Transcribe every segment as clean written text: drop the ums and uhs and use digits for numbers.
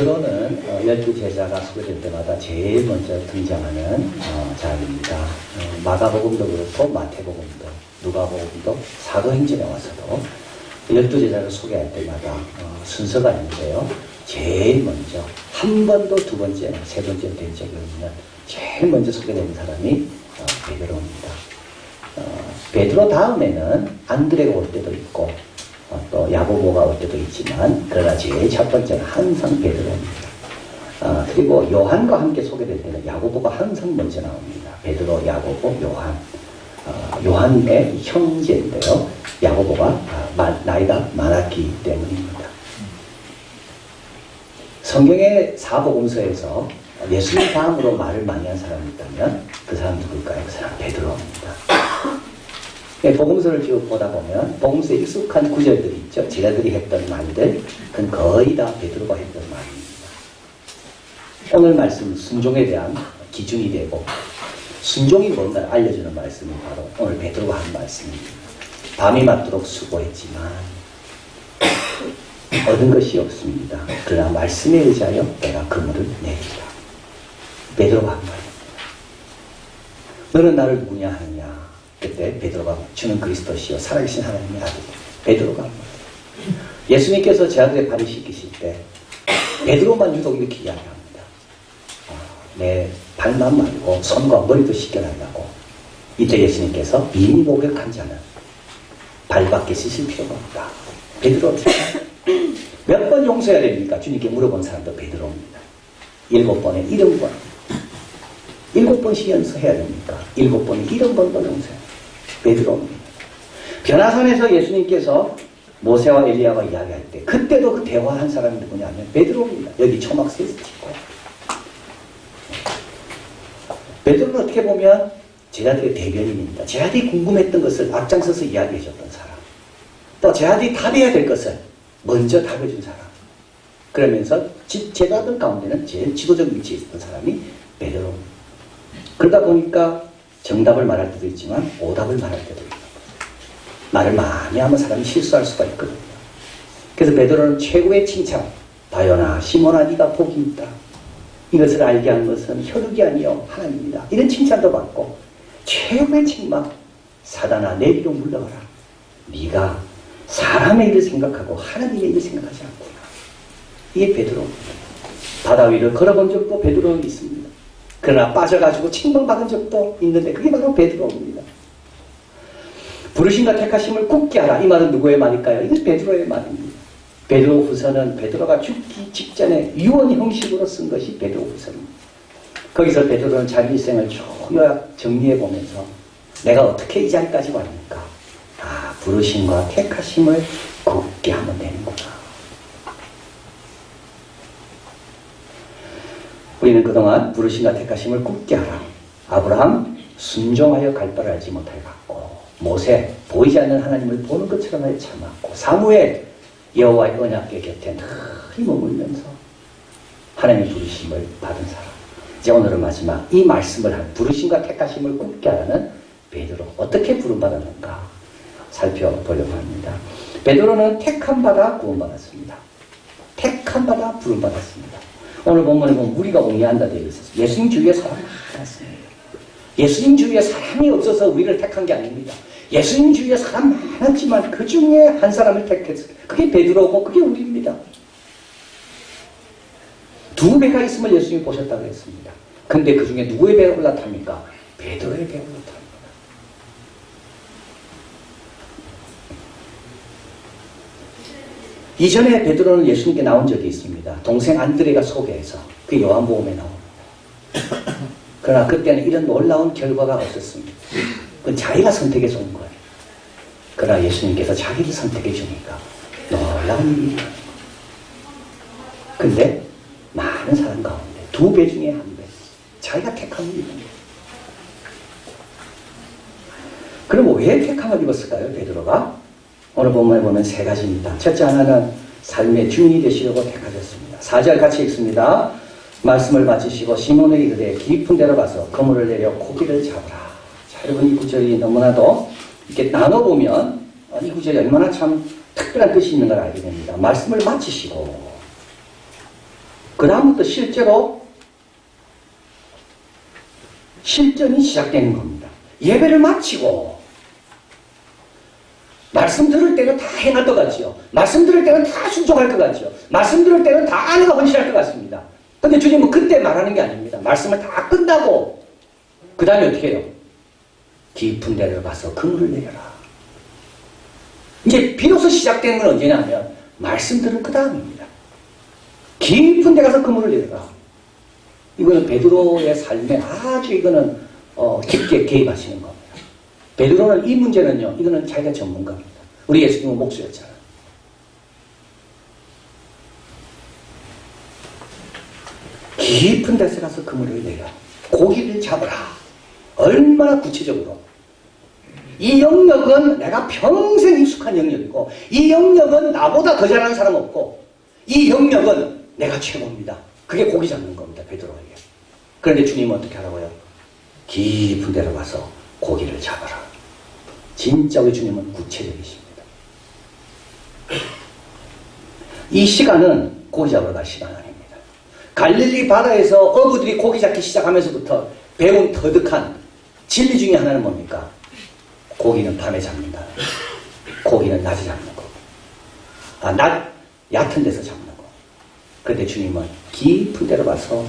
베드로는 12제자가 소개될 때마다 제일 먼저 등장하는 자입니다. 마가복음도 그렇고 마태복음도 누가복음도 사도행전에 와서도 12제자를 소개할 때마다 순서가 있는데요. 제일 먼저 한 번도 두 번째나 세 번째 된 적이 없는 제일 먼저 소개되는 사람이 베드로입니다. 베드로 다음에는 안드레가 올 때도 있고 또 야고보가 올 때도 있지만 그러나 제일 첫 번째는 항상 베드로입니다. 그리고 요한과 함께 소개될 때는 야고보가 항상 먼저 나옵니다. 베드로, 야고보, 요한. 요한의 형제인데요. 야고보가 나이가 많았기 때문입니다. 성경의 사복음서에서 예수님 다음으로 말을 많이 한 사람이 있다면 그 사람 누굴까요? 그 사람 베드로입니다. 복음서를 쭉 보다 보면 복음서에 익숙한 구절들이 있죠. 제자들이 했던 말들, 그건 거의 다 베드로가 했던 말입니다. 오늘 말씀 순종에 대한 기준이 되고 순종이 뭔가 알려주는 말씀이 바로 오늘 베드로가 한 말씀입니다. 밤이 맞도록 수고했지만 얻은 것이 없습니다. 그러나 말씀에 의지하여 내가 그물을 내리라. 베드로가 한 말입니다. 너는 나를 누구냐 하느냐. 그때 베드로가 주는 그리스도시요 살아계신 하나님의 아들 베드로가 한 말이에요. 예수님께서 제 아들의 발을 씻기실 때 베드로만 유독 이렇게 이야기합니다. 내 발만 말고 손과 머리도 씻겨달라고. 이때 예수님께서 이미 목욕한 자는 발밖에 씻을 필요가 없다. 베드로 몇 번 용서해야 됩니까? 주님께 물어본 사람도 베드로입니다. 7번에 70번. 7번씩 연서해야 됩니까? 7번에 70번도 용서해야 됩니다. 베드로입니다. 변화산에서 예수님께서 모세와 엘리야와 이야기할 때 그때도 그 대화한 사람이 누구냐면 베드로입니다. 여기 초막새에서 찍고. 베드로는 어떻게 보면 제자들의 대변인입니다. 제자들이 궁금했던 것을 앞장서서 이야기해줬던 사람. 또 제자들이 답해야 될 것을 먼저 답해준 사람. 그러면서 제자들 가운데는 제일 지도적 위치에 있었던 사람이 베드로입니다. 그러다 보니까 정답을 말할 때도 있지만 오답을 말할 때도 있는 거예요. 말을 많이 하면 사람이 실수할 수가 있거든요. 그래서 베드로는 최고의 칭찬. 바요나 시몬아 네가 복이 있다. 이것을 알게 한 것은 혈육이 아니요 하나님이다. 이런 칭찬도 받고 최고의 책망. 사단아 내 뒤로 물러가라. 네가 사람의 일을 생각하고 하나님의 일을 생각하지 않구나. 이게 베드로입니다. 바다 위를 걸어본 적도 베드로는 있습니다. 그러나 빠져가지고 책망받은 적도 있는데 그게 바로 베드로입니다. 부르심과 택하심을 굳게 하라. 이 말은 누구의 말일까요? 이것이 베드로의 말입니다. 베드로 후서는 베드로가 죽기 직전에 유언 형식으로 쓴 것이 베드로 후서입니다. 거기서 베드로는 자기 일생을 쭉 요약 정리해보면서 내가 어떻게 이 자리까지 왔는가. 부르심과 택하심을 굳게 하면 되는구나. 우리는 그동안 부르심과 택하심을 굳게 하라. 아브라함 순종하여 갈 바를 알지 못하여 갔고, 모세 보이지 않는 하나님을 보는 것처럼 하여 참았고, 사무엘 여호와의 언약궤 곁에 늘 머물면서 하나님의 부르심을 받은 사람. 이제 오늘은 마지막 이 말씀을 한 부르심과 택하심을 굳게 하라는 베드로. 어떻게 부름받았는가 살펴보려고 합니다. 베드로는 택함 받아 구원받았습니다. 택함 받아 부름받았습니다. 오늘 본문에 보면 우리가 옹이한다 되어 있어서 예수님 주위에 사람이 많았습니다. 예수님 주위에 사람이 없어서 우리를 택한 게 아닙니다. 예수님 주위에 사람 많았지만 그 중에 한 사람을 택했어요. 그게 베드로고 그게 우리입니다. 2배가 있으면 예수님이 보셨다고 했습니다. 근데 그 중에 누구의 배가 올라탑니까? 베드로의 배가 올라탑니다. 이전에 베드로는 예수님께 나온 적이 있습니다. 동생 안드레가 소개해서 그 요한복음에 나옵니다. 그러나 그때는 이런 놀라운 결과가 없었습니다. 그건 자기가 선택해서 온 거예요. 그러나 예수님께서 자기를 선택해 주니까 놀라운 일이 일어나는 거예요. 근데 많은 사람 가운데 2배 중에 1배 자기가 택함을 입은 거예요. 그럼 왜 택함을 입었을까요? 베드로가? 오늘 본문에 보면 3가지입니다. 첫째 하나는 삶의 주인이 되시려고 택하셨습니다. 4절 같이 읽습니다. 말씀을 마치시고 시몬에게 이르되 깊은 데로 가서 그물을 내려 고기를 잡으라. 자, 여러분 이 구절이 너무나도 이렇게 나눠보면 이 구절이 얼마나 참 특별한 뜻이 있는 걸 알게 됩니다. 말씀을 마치시고 그 다음부터 실전이 시작되는 겁니다. 예배를 마치고 말씀 들을 때는 다 행할 것 같지요. 말씀 들을 때는 다 순종할 것 같지요. 말씀 들을 때는 다 아내가 헌신할 것 같습니다. 근데 주님은 그때 말하는 게 아닙니다. 말씀을 다 끝나고 그 다음에 어떻게 해요? 깊은 데를 가서 그물을 내려라. 이제 비로소 시작되는 건 언제냐 하면 말씀 들은 그 다음입니다. 깊은 데 가서 그물을 내려라. 이거는 베드로의 삶에 아주 이거는 깊게 개입하시는 겁니다. 베드로는 이 문제는요, 이거는 자기가 전문가입니다. 우리 예수님은 목수였잖아요. 깊은 데서 가서 그물을 내라. 고기를 잡아라. 얼마나 구체적으로. 이 영역은 내가 평생 익숙한 영역이고, 이 영역은 나보다 더 잘하는 사람 없고, 이 영역은 내가 최고입니다. 그게 고기 잡는 겁니다, 베드로에게. 그런데 주님은 어떻게 하라고요? 깊은 데로 가서 고기를 잡아라. 진짜 우리 주님은 구체적이십니다. 이 시간은 고기 잡으러 갈 시간 아닙니다. 갈릴리 바다에서 어부들이 고기 잡기 시작하면서부터 배운 터득한 진리 중에 하나는 뭡니까? 고기는 밤에 잡는다. 고기는 낮에 잡는 거. 얕은 데서 잡는 거. 그런데 주님은 깊은 데로 가서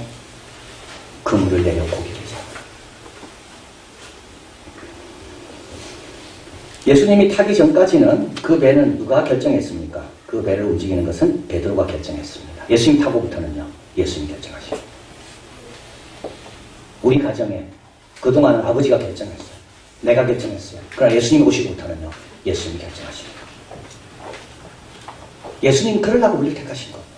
그물을 내려 고기를 잡아라. 예수님이 타기 전까지는 그 배는 누가 결정했습니까? 그 배를 움직이는 것은 베드로가 결정했습니다. 예수님 타고부터는요, 예수님이 결정하시고. 우리 가정에 그동안은 아버지가 결정했어요. 내가 결정했어요. 그러나 예수님 오시고부터는요, 예수님이 결정하십니다. 예수님 그러려고 우리를 택하신 겁니다.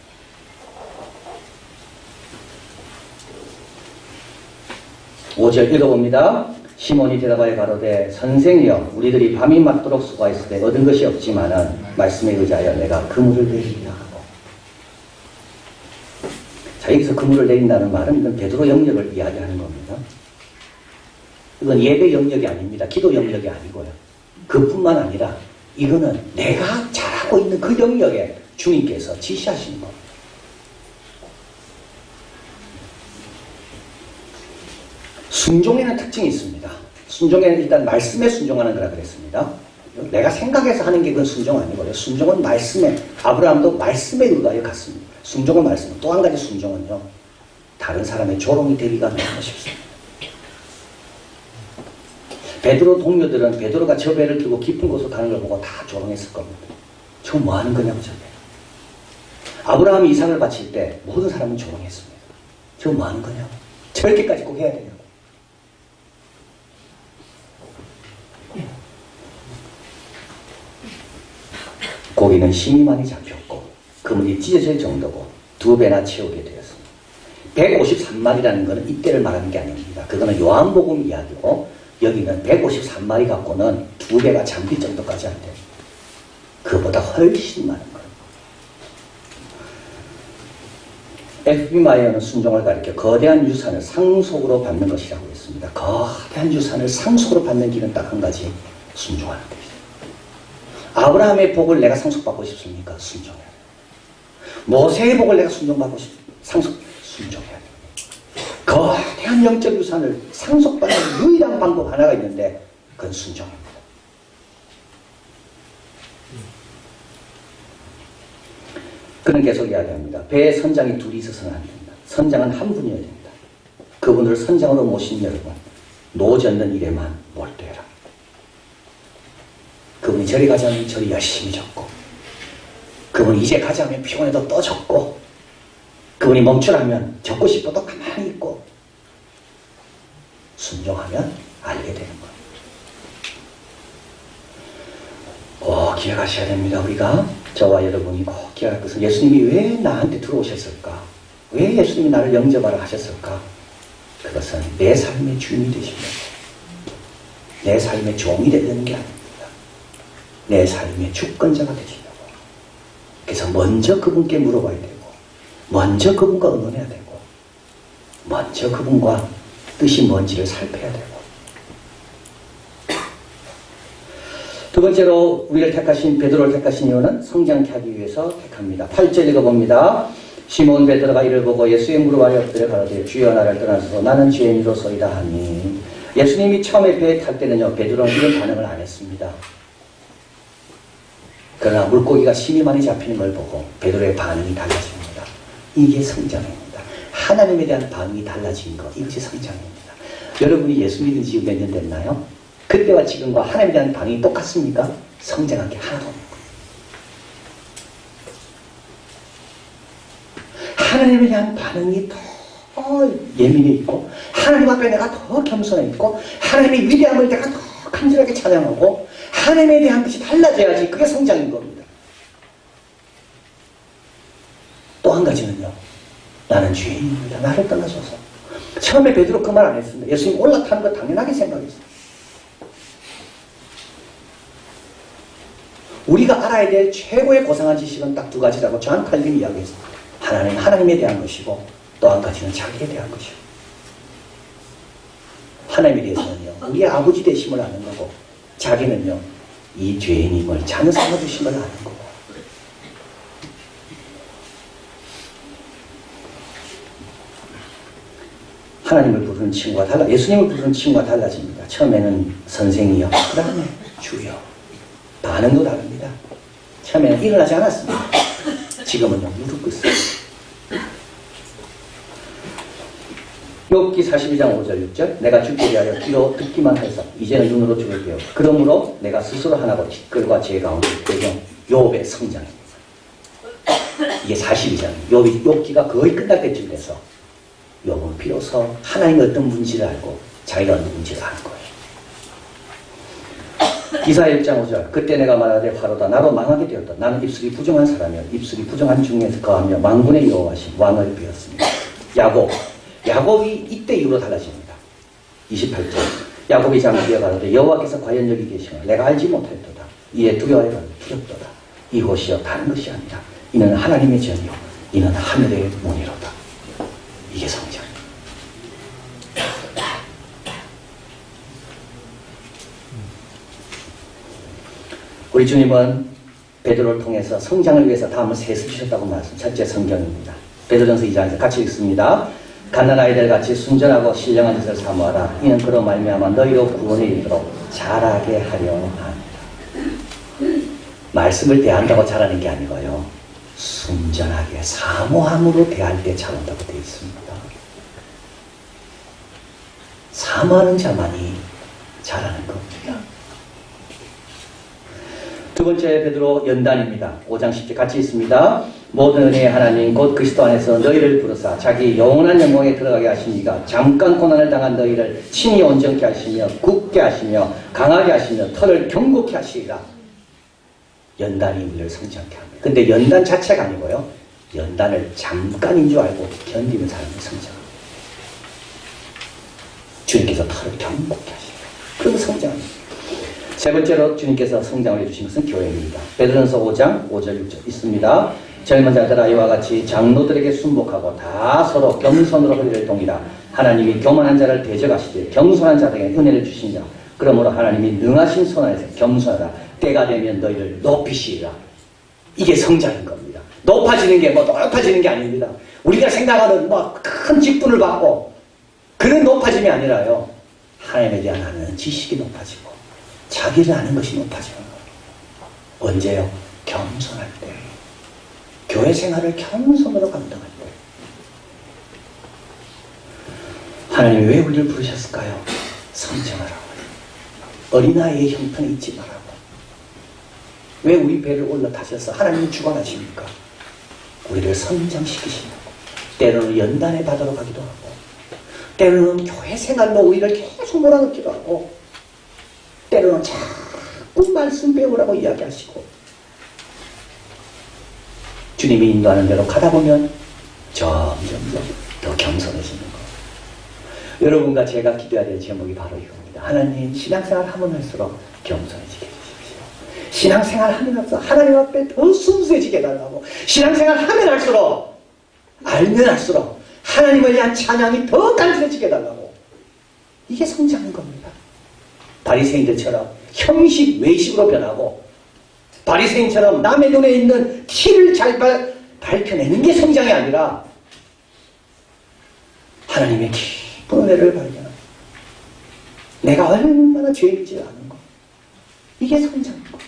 오절 읽어봅니다. 시몬이 대답하여 가로되 선생이여 우리들이 밤이 맞도록 수고했을 때 얻은 것이 없지만은 말씀에 의지하여 내가 그물을 내리라 하고. 자, 여기서 그물을 내린다는 말은 이건 베드로 영역을 이야기하는 겁니다. 이건 예배 영역이 아닙니다. 기도 영역이 아니고요. 그뿐만 아니라 이거는 내가 잘하고 있는 그 영역에 주님께서 지시하시는 겁니다. 순종에는 특징이 있습니다. 순종에는 일단 말씀에 순종하는 거라 그랬습니다. 내가 생각해서 하는 게 그건 순종 아니고요. 순종은 말씀에, 아브라함도 말씀에 의하여 갔습니다. 순종은 말씀. 또 한 가지 순종은요, 다른 사람의 조롱이 되기가 너무 쉽습니다. 베드로 동료들은 베드로가 저 배를 들고 깊은 곳으로 가는 걸 보고 다 조롱했을 겁니다. 저 뭐 하는 거냐고 저 배. 아브라함이 이삭을 바칠 때 모든 사람은 조롱했습니다. 저 뭐 하는 거냐고. 저렇게까지 꼭 해야 되냐고. 고기는 힘이 많이 잡혔고 그물이 찢어질 정도고 2배나 채우게 되었습니다. 153마리라는 것은 이때를 말하는 게 아닙니다. 그거는 요한복음 이야기고 여기는 153마리 갖고는 2배가 잠길 정도까지 안 돼요. 그보다 훨씬 많은 거예요. F.B. 마이어는 순종을 가리켜 거대한 유산을 상속으로 받는 것이라고 했습니다. 거대한 유산을 상속으로 받는 길은 딱 한 가지, 순종하는 것이죠. 아브라함의 복을 내가 상속받고 싶습니까? 순종해야 돼요. 모세의 복을 내가 순종해야 돼요. 거대한 영적 유산을 상속받는 유일한 방법 하나가 있는데 그건 순종입니다. 그는 계속 이야기합니다. 배에 선장이 둘이 있어서는 안 된다. 선장은 한 분이어야 된다. 그분을 선장으로 모신 여러분, 노지 않는 일에만 몰두해라. 그분이 저리 가자면 저리 열심히 적고, 그분이 이제 가자면 피곤해도 또 적고, 그분이 멈추라면 적고 싶어도 가만히 있고, 순종하면 알게 되는 거예요. 기억하셔야 됩니다. 우리가 저와 여러분이 꼭 기억할 것은 예수님이 왜 나한테 들어오셨을까? 왜 예수님이 나를 영접하라 하셨을까? 그것은 내 삶의 주인이 되시려고, 내 삶의 종이 되는 게 아닙니다. 내 삶의 주권자가 되시려고. 그래서 먼저 그분께 물어봐야 되고, 먼저 그분과 의논해야 되고, 먼저 그분과 뜻이 뭔지를 살펴야 되고. 두 번째로 우리를 택하신, 베드로를 택하신 이유는 성장케 하기 위해서 택합니다. 8절 읽어봅니다. 시몬 베드로가 이를 보고 예수의 무릎 아래 엎드려 가로되 주여 나를 떠나소서 나는 죄인으로소이다 하니 예수님이 처음에 배에 탈 때는요 베드로는 이런 반응을 안 했습니다. 그러나 물고기가 힘이 많이 잡히는 걸 보고 베드로의 반응이 달라집니다. 이게 성장입니다. 하나님에 대한 반응이 달라진 것, 이것이 성장입니다. 여러분이 예수 믿은 지 몇 년 됐나요? 그때와 지금과 하나님에 대한 반응이 똑같습니까? 성장한 게 하나도 없는 거예요. 하나님에 대한 반응이 더 예민해 있고 하나님 앞에 내가 더 겸손해 있고 하나님의 위대함을 내가 더 간절하게 찬양하고 하나님에 대한 것이 달라져야지 그게 성장인 겁니다. 또 한 가지는요. 나는 죄인입니다. 나를 떠나소서. 처음에 베드로 그 말 안 했습니다. 예수님 올라타는 거 당연하게 생각했어요. 우리가 알아야 될 최고의 고상한 지식은 딱 두 가지라고 존 칼빈이 이야기했습니다. 하나는 하나님에 대한 것이고 또 한 가지는 자기에 대한 것이고 하나님에 대해서는요. 우리의 아버지 되심을 아는 거고 자기는요. 이 죄인임을 자녀 삼아주심을 아는 거고 하나님을 부르는 친구가 예수님을 부르는 친구가 달라집니다. 처음에는 선생이요. 그 다음에 주여. 반응도 다릅니다. 처음에는 일어나지 않았습니다. 지금은요. 무릎 꿇습니다. 욥기 42장 5절 6절 내가 죽게 대하여 귀로 듣기만 해서 이제는 눈으로 죽을 배우 그러므로 내가 스스로 하나고 티끌과 제 가운데 배경 욥의 성장입니다. 이게 42장 욥기가 거의 끝날 때쯤 돼서 욥은 비로소 하나님의 어떤 분인지를 알고 자기가 누군지를 아는 거예요. 이사 1장 5절 그때 내가 말하되 바로다 나로 망하게 되었다. 나는 입술이 부정한 사람이요 입술이 부정한 중에서 거하며 만군의 여호와신 왕을 비었습니다. 야곱이 이때 이후로 달라집니다. 28절 야곱이 잠기어 가로되 여호와께서 과연 여기 계시나 내가 알지 못했도다. 이에 두려워해 가로되 두렵도다. 이곳이여 다른 것이 아니라 이는 하나님의 전이요 이는 하늘의 문이로다. 이게 성장. 우리 주님은 베드로를 통해서 성장을 위해서 다음을 셋을 주셨다고 말씀. 첫째 성경입니다. 베드로전서 2장에서 같이 읽습니다. 갓난아이들 같이 순전하고 신령한 짓을 사모하라. 이는 그로 말미암아 너희로 구원에 이르도록 자라게 하려 합니다. 말씀을 대한다고 자라는 게 아니고요. 순전하게 사모함으로 대할 때 자란다고 되어 있습니다. 사모하는 자만이 자라는 겁니다. 두 번째 베드로 연단입니다. 5장 10절 같이 있습니다. 모든 은혜의 하나님 곧 그리스도 안에서 너희를 부르사 자기 영원한 영광에 들어가게 하시니가 잠깐 고난을 당한 너희를 친히 온전케 하시며 굳게 하시며 강하게 하시며 털을 견고케 하시리라. 연단이 우리를 성장케 합니다. 근데 연단 자체가 아니고요. 연단을 잠깐인 줄 알고 견디는 사람이 성장합니다. 주님께서 털을 견고케 하시고 그러면 성장합니다. 세 번째로 주님께서 성장을 해주신 것은 교회입니다. 베드로전서 5장 5절 6절 있습니다. 젊은 자들아 이와 같이 장로들에게 순복하고 다 서로 겸손으로 허리를 동이라. 하나님이 교만한 자를 대적하시되 겸손한 자들에게 은혜를 주시니라. 그러므로 하나님이 능하신 손 안에서 겸손하라. 때가 되면 너희를 높이시리라. 이게 성장인 겁니다. 높아지는 게 높아지는 게 아닙니다. 우리가 생각하는 큰 직분을 받고 그런 높아짐이 아니라요. 하나님에 대한 아는 지식이 높아지고 자기를 아는 것이 높아지는 거예요. 언제요? 겸손할 때. 교회 생활을 겸손으로 감당할 때. 하나님이 왜 우리를 부르셨을까요? 성장하라고. 어린아이의 형편에 있지 말라고. 왜 우리 배를 올라타셔서 하나님이 주관하십니까? 우리를 성장시키시려고. 때로는 연단의 바다로 가기도 하고 때로는 교회 생활로 우리를 계속 몰아넣기도 하고 때로는 자꾸 말씀 배우라고 이야기하시고 주님이 인도하는 대로 가다 보면 점점 더 겸손해지는 거. 여러분과 제가 기도해야 될 제목이 바로 이겁니다. 하나님 신앙생활 하면 할수록 겸손해지게 해주십시오. 신앙생활 하면 할수록 하나님 앞에 더 순수해지게 해달라고. 신앙생활 하면 할수록 알면 할수록 하나님을 위한 찬양이 더 단순해지게 해달라고. 이게 성장인 겁니다. 바리새인들처럼 형식 외식으로 변하고 바리새인처럼 남의 눈에 있는 티를 잘 밝혀내는 게 성장이 아니라 하나님의 깊은 은혜를 발견하고 내가 얼마나 죄인지 아는 것. 이게 성장인 것.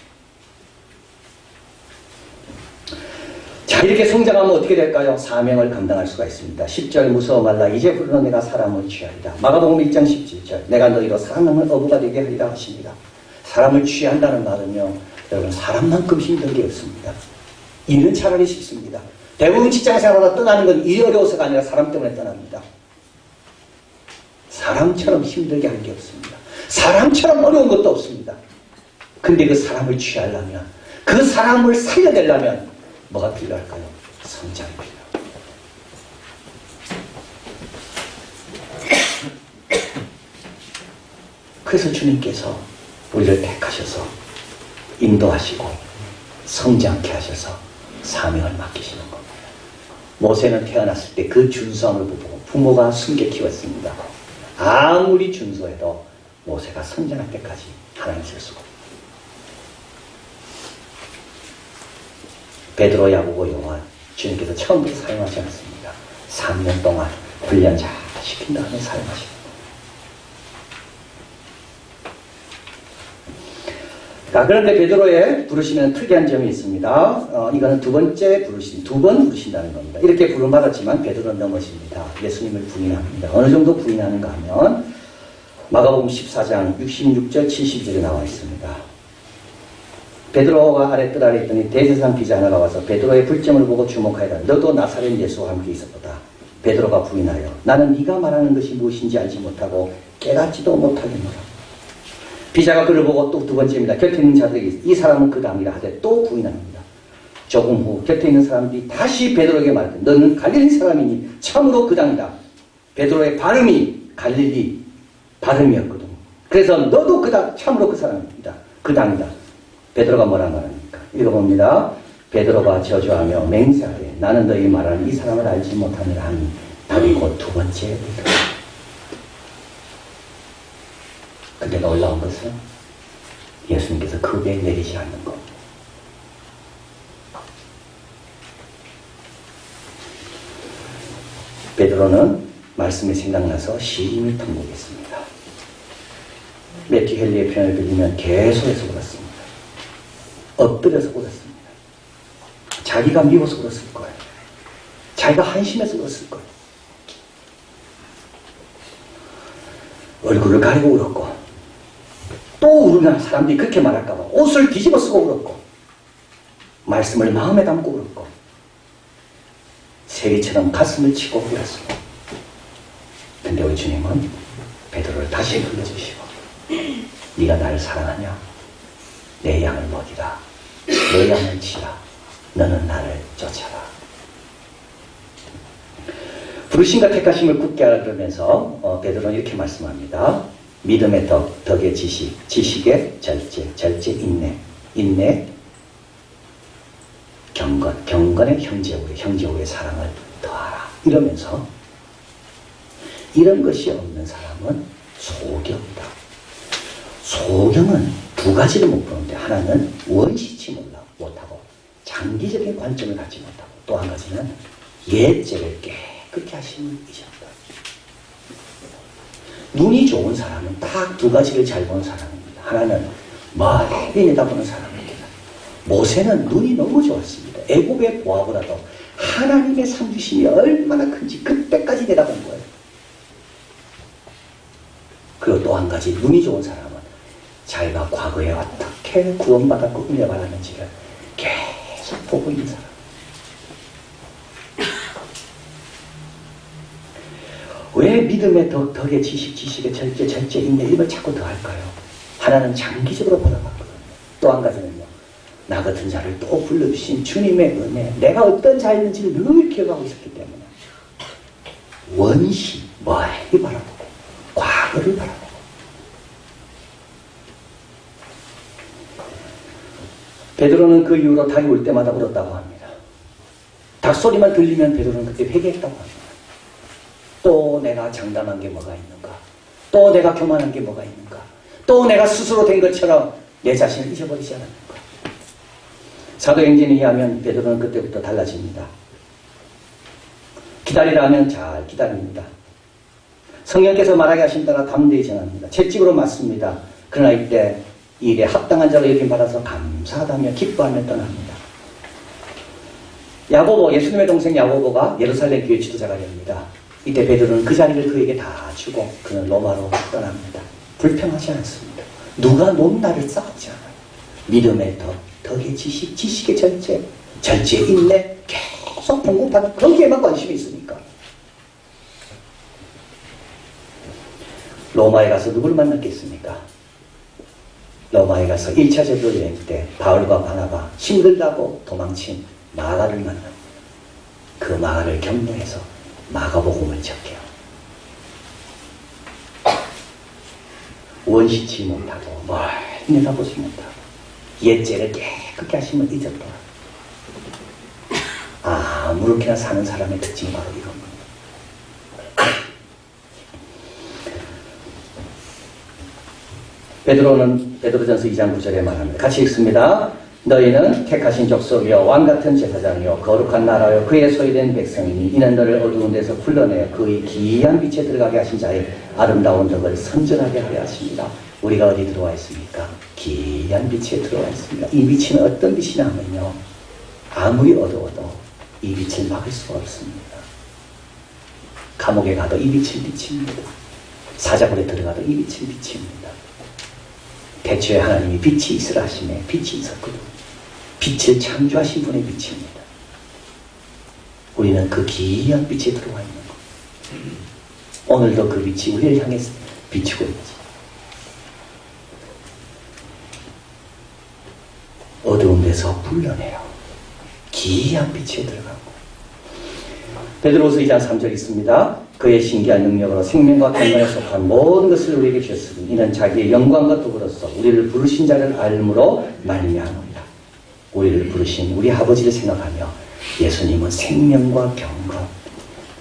자, 이렇게 성장하면 어떻게 될까요? 사명을 감당할 수가 있습니다. 10절 무서워 말라 이제부터 내가 사람을 취하리라. 마가복음 1장 17절 내가 너희로 사랑하는 어부가 되게 하리라 하십니다. 사람을 취한다는 말은요, 여러분 사람만큼 힘든 게 없습니다. 일은 차라리 쉽습니다. 대부분 직장생활하다 떠나는 건 일이 어려워서가 아니라 사람 때문에 떠납니다. 사람처럼 힘들게 할 게 없습니다. 사람처럼 어려운 것도 없습니다. 근데 그 사람을 취하려면, 그 사람을 살려내려면 뭐가 필요할까요? 성장이 필요합니다. 그래서 주님께서 우리를 택하셔서 인도하시고 성장케 하셔서 사명을 맡기시는 겁니다. 모세는 태어났을 때 그 준수함을 보고 부모가 숨겨 키웠습니다. 아무리 준수해도 모세가 성장할 때까지 하나님 쓸 수가 없습니다. 베드로, 야고보, 요한 주님께서 처음부터 사용하지 않습니다. 3년 동안 훈련 잘 시킨 다음에 사용하십니다. 그런데 베드로의 부르시면 특이한 점이 있습니다. 이거는 두 번째 부르심, 두 번 부르신다는 겁니다. 이렇게 부름받았지만 베드로는 넘어집니다. 예수님을 부인합니다. 어느 정도 부인하는가 하면 마가복음 14장 66절 70절에 나와 있습니다. 베드로가 뜰 아래 있더니 대제사장 비자 하나가 와서 베드로의 불점을 보고 주목하여라. 너도 나사렛 예수와 함께 있었도다. 베드로가 부인하여 나는 네가 말하는 것이 무엇인지 알지 못하고 깨닫지도 못하겠노라. 비자가 그를 보고 또 두 번째입니다. 곁에 있는 자들에게 이 사람은 그다음이라 하되 또 부인합니다. 조금 후 곁에 있는 사람들이 다시 베드로에게 말하되 너는 갈릴리 사람이니 참으로 그당이다. 베드로의 발음이 갈릴리 발음이었거든. 그래서 너도 그당, 참으로 그 사람입니다. 그당이다. 베드로가 뭐라 말합니까? 읽어봅니다. 베드로가 저주하며 맹세하되 나는 너희 말하는 이 사람을 알지 못하느라 하니 답이 곧 두 번째 베드로. 근데 놀라운 것은 예수님께서 그 배에 내리지 않는 겁니다. 베드로는 말씀이 생각나서 시인을 통곡했습니다. 매튜 헨리의 표현을 빌리면 계속해서 울었습니다. 엎드려서 울었습니다. 자기가 미워서 울었을 거예요. 자기가 한심해서 울었을 거예요. 얼굴을 가리고 울었고 또 울으면 사람들이 그렇게 말할까봐 옷을 뒤집어 쓰고 울었고 말씀을 마음에 담고 울었고 세리처럼 가슴을 치고 울었습니다. 근데 우리 주님은 베드로를 다시 불러주시고 네가 나를 사랑하냐? 내 양을 먹이라. 내 양을 치라. 너는 나를 쫓아라. 부르심과 택하심을 굳게 하라 그러면서 베드로는 이렇게 말씀합니다. 믿음의 덕, 덕의 지식, 지식의 절제, 절제 인내, 인내 경건, 경건의 형제우애, 형제우애의 사랑을 더하라. 이러면서 이런 것이 없는 사람은 소경이다. 소경은 두 가지를 못 보는데 하나는 원시치 못하고 장기적인 관점을 갖지 못하고 또 한 가지는 예죄를 깨끗게 하시는 이십니다. 눈이 좋은 사람은 딱 두 가지를 잘 보는 사람입니다. 하나는 멀리 내다보는 사람입니다. 모세는 눈이 너무 좋았습니다. 애굽의 보아보다도 하나님의 상주심이 얼마나 큰지 그때까지 내다본 거예요. 그리고 또 한 가지 눈이 좋은 사람은 자기가 과거에 어떻게 구원받았고 은혜받았는지를 계속 보고 있는 사람. 왜 믿음의 덕, 덕의 지식, 지식의 절제, 절제, 인내 이걸 자꾸 더 할까요? 하나는 장기적으로 바라봤거든요. 또 한 가지는요. 나 같은 자를 또 불러주신 주님의 은혜, 내가 어떤 자였는지를 늘 기억하고 있었기 때문에 원시, 멀리 바라보고 과거를 바라보고 베드로는 그 이후로 닭이 올 때마다 울었다고 합니다. 닭소리만 들리면 베드로는 그때 회개했다고 합니다. 또 내가 장담한 게 뭐가 있는가? 또 내가 교만한 게 뭐가 있는가? 또 내가 스스로 된 것처럼 내 자신을 잊어버리지 않았는가? 사도행전에 의하면 베드로는 그때부터 달라집니다. 기다리라면 잘 기다립니다. 성령께서 말하게 하신 따라 담대히 전합니다. 채찍으로 맞습니다. 그러나 이때 이 일에 합당한 자로 여김받아서 감사하다며 기뻐하며 떠납니다. 야고보, 예수님의 동생 야고보가 예루살렘 교회 지도자가 됩니다. 이때 베드로는 그 자리를 그에게 다 주고 그는 로마로 떠납니다. 불평하지 않습니다. 누가 놈 나를 싸우지 않아요. 믿음의 덕의 지식, 지식의 절제, 인내, 계속 공급하는 거기에만 관심이 있으니까. 로마에 가서 누구를 만났겠습니까? 로마에 가서 1차 제도 여행 때 바울과 바나바 힘들다고 도망친 마가를 만납니다. 그 마가를 격려해서 마가복음을 적게요. 원시치 못하고 멀리 내다보지 못하고 옛죄를 깨끗게 하심을 잊었더라. 아무렇게나 사는 사람의 특징이 바로 이런 겁니다. 베드로전서 2장 9절에 말합니다. 같이 읽습니다. 너희는 택하신 족속이요 왕같은 제사장이요 거룩한 나라요 그의 소유된 백성이니 이는 너를 어두운 데서 불러내어 그의 기이한 빛에 들어가게 하신 자의 아름다운 덕을 선전하게 하려 하십니다. 우리가 어디 들어와 있습니까? 기이한 빛에 들어와 있습니다. 이 빛은 어떤 빛이냐 하면요, 아무리 어두워도 이 빛을 막을 수가 없습니다. 감옥에 가도 이 빛을 비칩니다. 사자굴에 들어가도 이 빛을 비칩니다. 대초에 하나님이 빛이 있으라 하심에 빛이 있었거든요. 빛을 창조하신 분의 빛입니다. 우리는 그 기이한 빛에 들어와 있는 것. 오늘도 그 빛이 우리를 향해 비추고 있지. 어두운 데서 불러내요. 기이한 빛에 들어가고. 베드로후서 2장 3절 있습니다. 그의 신기한 능력으로 생명과 경건에 속한 모든 것을 우리에게 주셨으니 이는 자기의 영광과 덕으로서 우리를 부르신 자를 알므로 말미암으리라. 우리를 부르신 우리 아버지를 생각하며 예수님은 생명과 경건,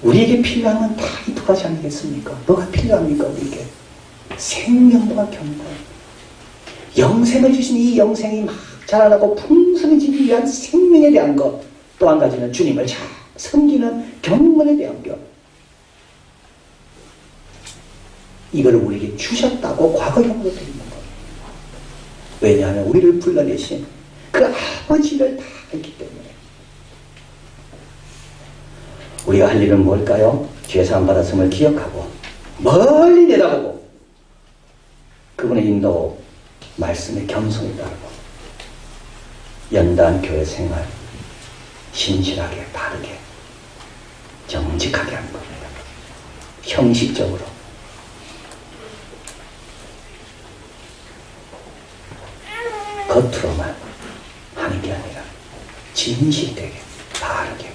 우리에게 필요한 건 다 이 두 가지 아니겠습니까? 뭐가 필요합니까 우리에게? 생명과 경건, 영생을 주신 이 영생이 막 자라나고 풍성해지기 위한 생명에 대한 것, 또 한 가지는 주님을 잘 섬기는 경건에 대한 것. 이거를 우리에게 주셨다고 과거형으로 되어 있는 거예요. 왜냐하면 우리를 불러내신 그 아버지를 다 알기 때문에. 우리가 할 일은 뭘까요? 죄사함 받았음을 기억하고 멀리 내다보고 그분의 인도 말씀에 겸손히 따르고 연단 교회 생활 신실하게 바르게 정직하게 하는 겁니다. 형식적으로. 겉으로만 하는 게 아니라 진실되게 바르게.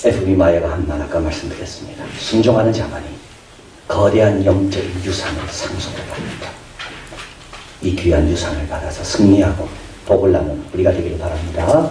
F.B. 마이어가 한 말 아까 말씀드렸습니다. 순종하는 자만이 거대한 영적인 유산을 상속을 받는다. 이 귀한 유산을 받아서 승리하고 복을 나는 우리가 되기를 바랍니다.